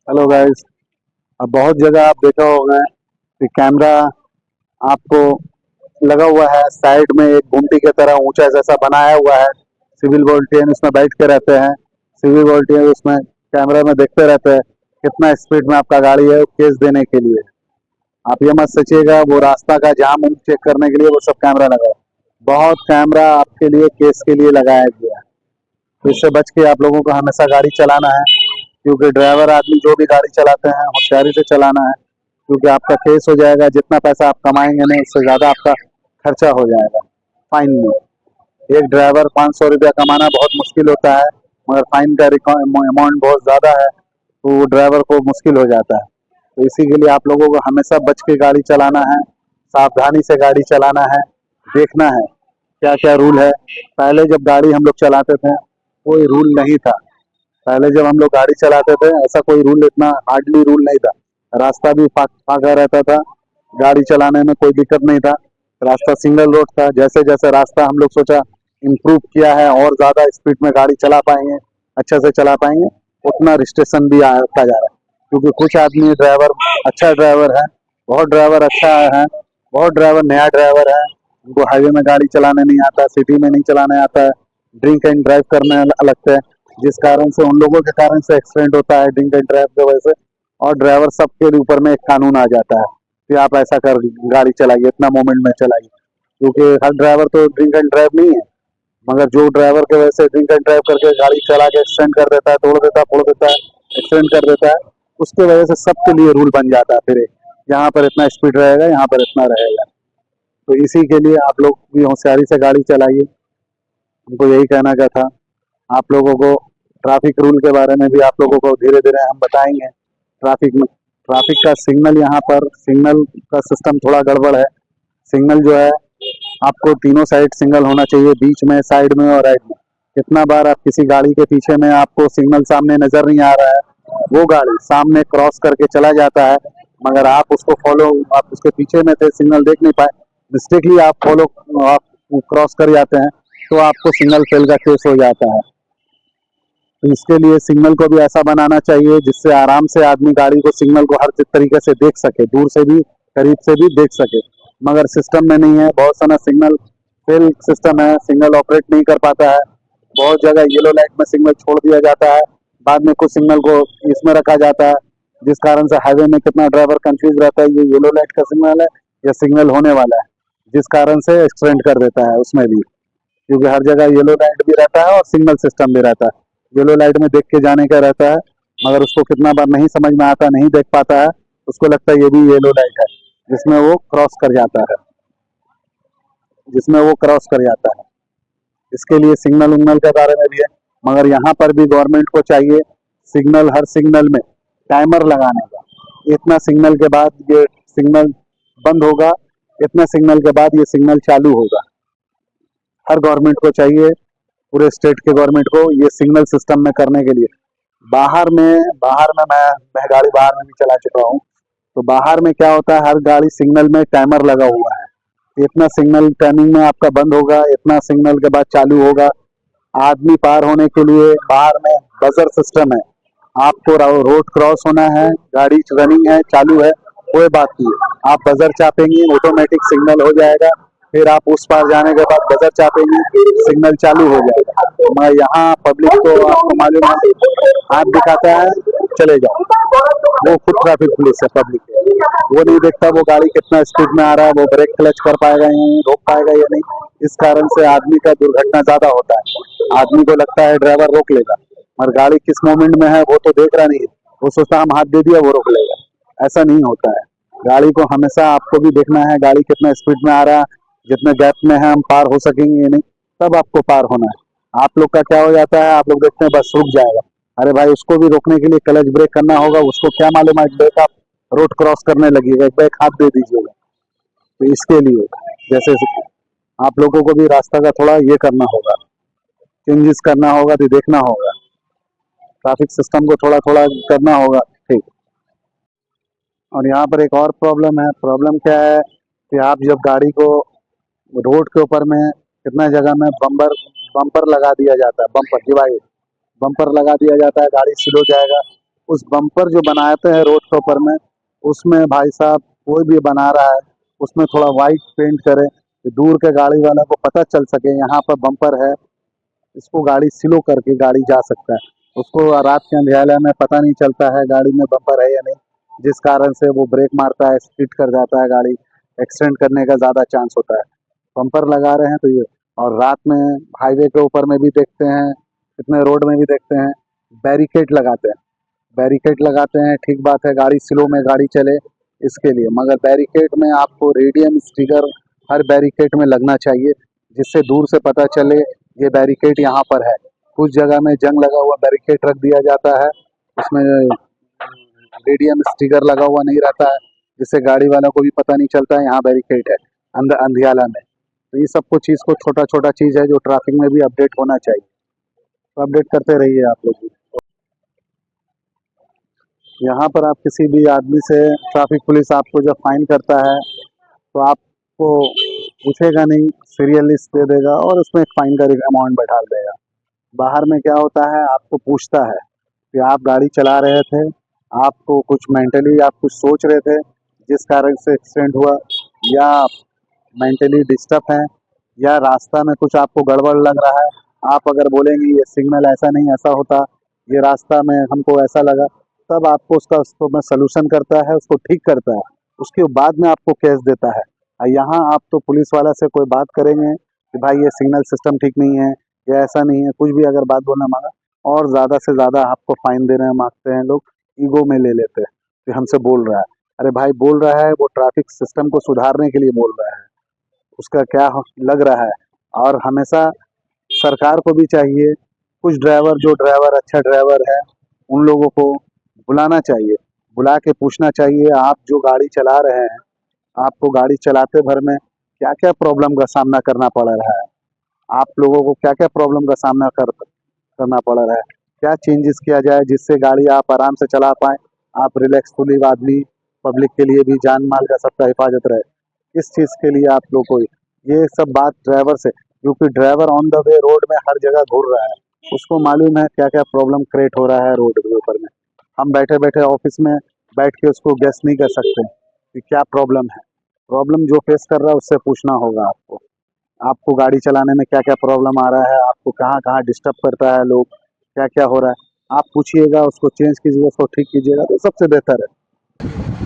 Hello guys. अब बहुत जगह आप देखा होगा कि कैमरा आपको लगा हुआ है साइड में, एक गुमटी की तरह ऊंचा जैसा बनाया हुआ है। सिविल वॉलंटियर उसमें बैठ के रहते हैं। सिविल वॉलंटियर उसमें कैमरा में देखते रहते हैं कितना स्पीड में आपका गाड़ी है, केस देने के लिए। आप ये मत सोचिएगा वो रास्ता का जाम उम चेक करने के लिए वो सब कैमरा लगा हुआ है। बहुत कैमरा आपके लिए केस के लिए लगाया गया है। तो इससे बच के आप लोगों को हमेशा गाड़ी चलाना है, क्योंकि ड्राइवर आदमी जो भी गाड़ी चलाते हैं होशियारी से चलाना है, क्योंकि आपका केस हो जाएगा। जितना पैसा आप कमाएंगे नहीं, उससे ज़्यादा आपका खर्चा हो जाएगा फाइन में। एक ड्राइवर 500 रुपया कमाना बहुत मुश्किल होता है, मगर फाइन का अमाउंट बहुत ज़्यादा है, तो वो ड्राइवर को मुश्किल हो जाता है। तो इसी के लिए आप लोगों को हमेशा बच के गाड़ी चलाना है, सावधानी से गाड़ी चलाना है, देखना है क्या क्या रूल है। पहले जब गाड़ी हम लोग चलाते थे कोई रूल नहीं था। पहले जब हम लोग गाड़ी चलाते थे ऐसा कोई रूल, इतना हार्डली रूल नहीं था। रास्ता भी फाका रहता था, गाड़ी चलाने में कोई दिक्कत नहीं था। रास्ता सिंगल रोड था। जैसे जैसे रास्ता हम लोग सोचा इम्प्रूव किया है और ज़्यादा स्पीड में गाड़ी चला पाएंगे, अच्छे से चला पाएंगे, उतना रिस्ट्रिक्शन भी आता जा रहा है। क्योंकि कुछ आदमी ड्राइवर अच्छा ड्राइवर है, बहुत ड्राइवर अच्छा है, बहुत ड्राइवर नया ड्राइवर है, उनको हाईवे में गाड़ी चलाने नहीं आता, सिटी में नहीं चलाने आता है, ड्रिंक एंड ड्राइव करने लगते हैं। जिस कारण से उन लोगों के कारण से एक्सीडेंट होता है ड्रिंक एंड ड्राइव की वजह से। और ड्राइवर सबके ऊपर में एक कानून आ जाता है कि आप ऐसा कर गाड़ी चलाइए, इतना मोमेंट में चलाइए। क्योंकि हर ड्राइवर तो ड्रिंक एंड ड्राइव नहीं है, मगर जो ड्राइवर की वजह से ड्रिंक एंड ड्राइव करके गाड़ी चला के एक्सीडेंट कर देता है, तोड़ देता है, फोड़ देता है, एक्सीडेंट कर देता है, उसके वजह से सबके लिए रूल बन जाता है। फिर यहाँ पर इतना स्पीड रहेगा, यहाँ पर इतना रहेगा। तो इसी के लिए आप लोग भी होशियारी से गाड़ी चलाइए, उनको यही कहना का था। आप लोगों को ट्रैफिक रूल के बारे में भी आप लोगों को धीरे धीरे हम बताएंगे। ट्रैफिक में ट्रैफिक का सिग्नल, यहाँ पर सिग्नल का सिस्टम थोड़ा गड़बड़ है। सिग्नल जो है आपको तीनों साइड सिग्नल होना चाहिए, बीच में, साइड में और राइट में। कितना बार आप किसी गाड़ी के पीछे में आपको सिग्नल सामने नजर नहीं आ रहा है, वो गाड़ी सामने क्रॉस करके चला जाता है, मगर आप उसको फॉलो, आप उसके पीछे में थे, सिग्नल देख नहीं पाए, मिस्टेकली आप फॉलो, आप क्रॉस कर जाते हैं, तो आपको सिग्नल फेल का केस हो जाता है। तो इसके लिए सिग्नल को भी ऐसा बनाना चाहिए जिससे आराम से आदमी गाड़ी को, सिग्नल को हर तरीके से देख सके, दूर से भी करीब से भी देख सके। मगर सिस्टम में नहीं है, बहुत सारा सिग्नल फेल सिस्टम है, सिग्नल ऑपरेट नहीं कर पाता है। बहुत जगह येलो लाइट में सिग्नल छोड़ दिया जाता है, बाद में कुछ सिग्नल को इसमें रखा जाता है, जिस कारण से हाईवे में कितना ड्राइवर कंफ्यूज रहता है, ये येलो लाइट का सिग्नल है या सिग्नल होने वाला है, जिस कारण से एक्सीडेंट कर देता है उसमें भी। क्योंकि हर जगह येलो लाइट भी रहता है और सिग्नल सिस्टम भी रहता है। येलो लाइट में देख के जाने का रहता है, मगर उसको कितना बार नहीं समझ में आता, नहीं देख पाता है, उसको लगता है ये भी येलो लाइट है, जिसमें वो क्रॉस कर जाता है, जिसमें वो क्रॉस कर जाता है। इसके लिए सिग्नल उग्नल के बारे में भी है। मगर यहाँ पर भी गवर्नमेंट को चाहिए सिग्नल, हर सिग्नल में टाइमर लगाने का। इतना सिग्नल के बाद ये सिग्नल बंद होगा, इतना सिग्नल के बाद ये सिग्नल चालू होगा। हर गवर्नमेंट को चाहिए, पूरे स्टेट के गवर्नमेंट को, ये सिग्नल सिस्टम में करने के लिए। बाहर में मैं गाड़ी बाहर में भी चला चुका हूँ। तो बाहर में क्या होता है, हर गाड़ी सिग्नल में टाइमर लगा हुआ है। इतना सिग्नल टाइमिंग में आपका बंद होगा, इतना सिग्नल के बाद चालू होगा। आदमी पार होने के लिए बाहर में बजर सिस्टम है। आपको रोड क्रॉस होना है, गाड़ी रनिंग है, चालू है, कोई बात नहीं, आप बजर चापेंगे, ऑटोमेटिक सिग्नल हो जाएगा। फिर आप उस पार जाने के बाद बजर चापेंगे, सिग्नल चालू हो जाएगा। मैं यहाँ पब्लिक को, आपको मालूम है, हाथ दिखाता है चले जाओ, वो खुद ट्रैफिक पुलिस है, पब्लिक है। वो नहीं देखता वो गाड़ी कितना स्पीड में आ रहा है, वो ब्रेक क्लच कर पाएगा या नहीं, रोक पाएगा या नहीं। इस कारण से आदमी का दुर्घटना ज्यादा होता है। आदमी को लगता है ड्राइवर रोक लेगा, और गाड़ी किस मोमेंट में है वो तो देख रहा नहीं है, वो सोचता हम हाथ दे दिया वो रोक लेगा। ऐसा नहीं होता है। गाड़ी को हमेशा आपको भी देखना है, गाड़ी कितना स्पीड में आ रहा है, जितने गैप में है हम पार हो सकेंगे या नहीं, तब आपको पार होना है। आप लोग का क्या हो जाता है, आप लोग देखते हैं बस रुक जाएगा, अरे भाई उसको भी रोकने के लिए क्लच ब्रेक करना होगा, उसको क्या मालूम है ब्रेक आप रोड क्रॉस करने लगिएगा, ब्रेक हाथ दे दीजिएगा। तो इसके लिए जैसे आप लोगों को भी रास्ता का थोड़ा ये करना होगा, चेंजेस करना होगा, तो देखना होगा, ट्रैफिक सिस्टम को थोड़ा थोड़ा करना होगा, ठीक। और यहाँ पर एक और प्रॉब्लम है। प्रॉब्लम क्या है कि आप जब गाड़ी को रोड के ऊपर में, कितना जगह में बम्पर बम्पर लगा दिया जाता है, बम्पर डिवाइस, बम्पर लगा दिया जाता है, गाड़ी स्लो जाएगा, उस बम्पर जो बनाते हैं रोड के ऊपर में, उसमें भाई साहब कोई भी बना रहा है, उसमें थोड़ा वाइट पेंट करे कि दूर के गाड़ी वाला को पता चल सके यहाँ पर बम्पर है, इसको गाड़ी स्लो करके गाड़ी जा सकता है। उसको रात के अंधेरे में पता नहीं चलता है गाड़ी में बम्पर है या नहीं, जिस कारण से वो ब्रेक मारता है, स्किड कर जाता है गाड़ी, एक्सीडेंट करने का ज़्यादा चांस होता है। बम्पर लगा रहे हैं तो ये, और रात में हाईवे के ऊपर में भी देखते हैं, कितने रोड में भी देखते हैं, बैरिकेड लगाते हैं। बैरिकेड लगाते हैं, ठीक बात है, गाड़ी स्लो में गाड़ी चले इसके लिए, मगर बैरिकेड में आपको रेडियम स्टिकर हर बैरिकेड में लगना चाहिए, जिससे दूर से पता चले ये बैरिकेड यहाँ पर है। कुछ जगह में जंग लगा हुआ बैरिकेड रख दिया जाता है, उसमें रेडियम स्टिकर लगा हुआ नहीं रहता है, जिससे गाड़ी वाला को भी पता नहीं चलता है यहाँ बैरिकेड है अंदर अंधियाला में। तो ये सब कुछ चीज़ को छोटा छोटा चीज़ है जो ट्रैफिक में भी अपडेट होना चाहिए, तो अपडेट करते रहिए आप लोग भी। यहाँ पर आप किसी भी आदमी से, ट्रैफिक पुलिस आपको जब फाइन करता है तो आपको पूछेगा नहीं, सीरियल लिस्ट दे देगा और उसमें एक फाइन का अमाउंट बैठा देगा। बाहर में क्या होता है, आपको पूछता है कि आप गाड़ी चला रहे थे, आपको कुछ मेंटली आप कुछ सोच रहे थे जिस कारण से एक्सीडेंट हुआ, या मेंटली डिस्टर्ब हैं, या रास्ता में कुछ आपको गड़बड़ लग रहा है। आप अगर बोलेंगे ये सिग्नल ऐसा नहीं ऐसा होता, ये रास्ता में हमको ऐसा लगा, तब आपको उसको में सलूशन करता है, उसको ठीक करता है, उसके बाद में आपको केस देता है। यहाँ आप तो पुलिस वाला से कोई बात करेंगे कि भाई ये सिग्नल सिस्टम ठीक नहीं है, या ऐसा नहीं है, कुछ भी अगर बात बोलना मांगा, और ज़्यादा से ज़्यादा आपको फाइन देने मांगते हैं लोग, ईगो में ले लेते हैं कि हमसे बोल रहा है। अरे भाई बोल रहा है, वो ट्रैफिक सिस्टम को सुधारने के लिए बोल रहा है, उसका क्या लग रहा है। और हमेशा सरकार को भी चाहिए, कुछ ड्राइवर जो ड्राइवर अच्छा ड्राइवर है उन लोगों को बुलाना चाहिए, बुला के पूछना चाहिए आप जो गाड़ी चला रहे हैं, आपको गाड़ी चलाते भर में क्या क्या प्रॉब्लम का सामना करना पड़ रहा है, आप लोगों को क्या क्या प्रॉब्लम का सामना करना पड़ रहा है, क्या चेंजेस किया जाए जिससे गाड़ी आप आराम से चला पाएँ, आप रिलैक्सफुली आदमी, पब्लिक के लिए भी जान माल का सबका हिफाजत रहे। इस चीज़ के लिए आप लोग को ये सब बात ड्राइवर से, क्योंकि driver on the way road में हर जगह घूर रहा है, उसको मालूम है क्या क्या प्रॉब्लम क्रिएट हो रहा है रोड के ऊपर में। हम बैठे बैठे ऑफिस में बैठ के उसको गेस नहीं कर सकते कि क्या प्रॉब्लम है। प्रॉब्लम जो फेस कर रहा है उससे पूछना होगा आपको, आपको गाड़ी चलाने में क्या क्या प्रॉब्लम आ रहा है, आपको कहाँ कहाँ डिस्टर्ब करता है लोग, क्या क्या हो रहा है, आप पूछिएगा, उसको चेंज कीजिएगा, उसको ठीक कीजिएगा, तो सबसे बेहतर है।